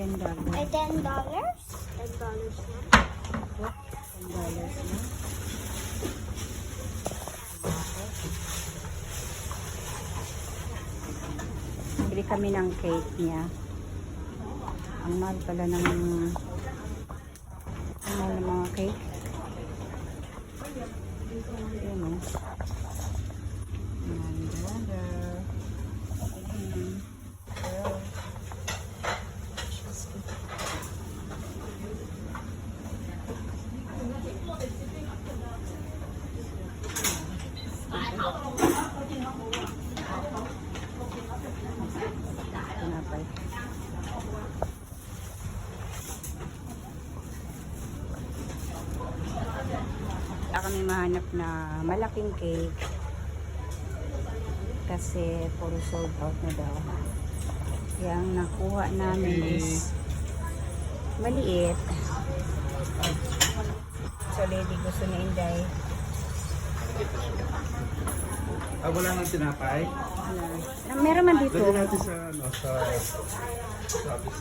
$10. Ay, $10? $10 na. $10 na. Bili kami ng cake niya. Ang mahal pala ng mga cake. Ayan o. Tinapay. Wala kami mahanap na malaking cake kasi puro sold out na daw. Kaya ang nakuha namin is maliit. So lady gusto ni Inday. Wala nang tinapay. Meron man dito. Lagyan natin sa, ano, sa service.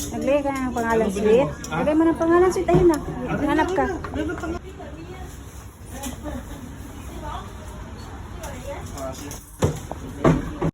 Naglagay ka ng pangalan sweet. Lagay mo ng pangalan sweet. Ayun na. Hanap ka. Ah,